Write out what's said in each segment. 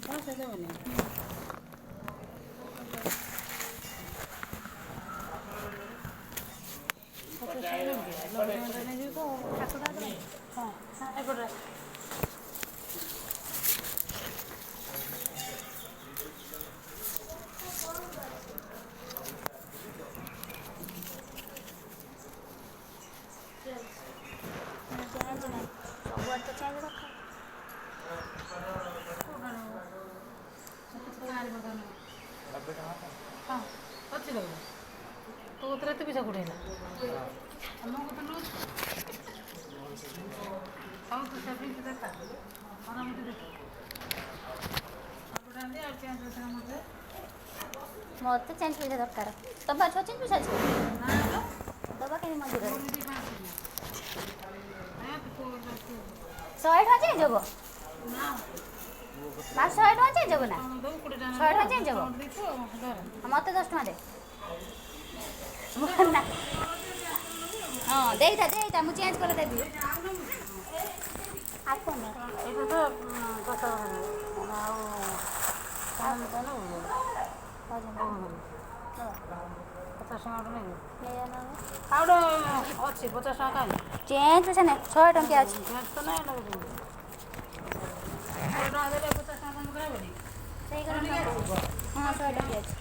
ପଇସା କୋଉଠି ମୋତେ ଚେଞ୍ଜ ପଇସା ଦରକାର ତମ ପାଖରେ ଚେଞ୍ଜ ପଇସା ଅଛି ଦବା କେମିତି ମନ୍ଦିରରେ 100 ଟଙ୍କା ଚେଞ୍ଜ ହବ ମାସ 100 ଟଙ୍କା ଚେଞ୍ଜ ହବ ନା 100 ଟଙ୍କା ଚେଞ୍ଜ ହବ ମୋତେ 10 ଟଙ୍କା ଦେ ନା ହଁ ଦେଇଥା ମୁଁ ଚେଞ୍ଜ କରି ଦେବି ଆପଣ ଅଛି 50 ଟଙ୍କା କାହିଁ ଚେଞ୍ଜ ପଇସା ନାହିଁ 100 ଟଙ୍କିଆ ଅଛି ତ ନାହିଁ ଟଙ୍କା ଦେଲେ 50 ଟଙ୍କା କମ କରାହେବନି ସେଇ ହଁ 100 ଟଙ୍କିଆ ଅଛି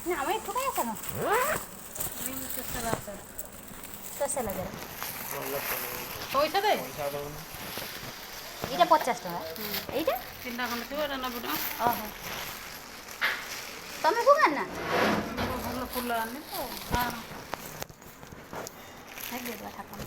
ନା ଆମେ ଏଠୁ କାଇଁ ଆସନ ଶେଷ ଲାଗେ ପଇସା ଦେ ଏଇଟା 50 ଟଙ୍କା ଏଇଟା 3ଟା ଖଣ୍ଡେ ଥିବ ଏଇଟା 90 ଟଙ୍କା ଓହୋ ତମେ କୁହ ନା ଭଲ ଫୁଲ ଆଣିନି ତ ଦେଇଦେବା ଠାକୁର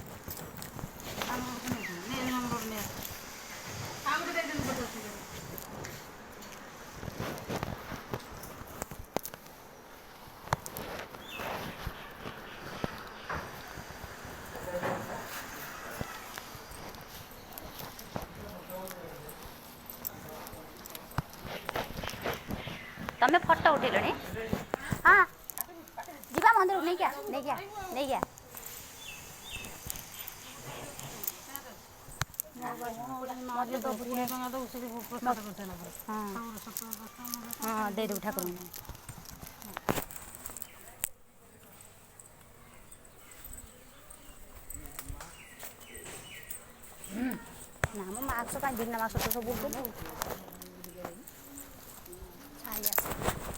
ତମେ ଫଟୋ ଉଠେଇଲଣି ହଁ ଯିବା ମନ୍ଦିରକୁ ନେଇକି ହଁ ଦେଇଦେବୁ ଠାକୁରଙ୍କୁ ନା ମୁଁ ମାସ୍କ କାଇଁ ବିନା ମାସ୍କ ତ ସବୁ ଛାଇ ଆସ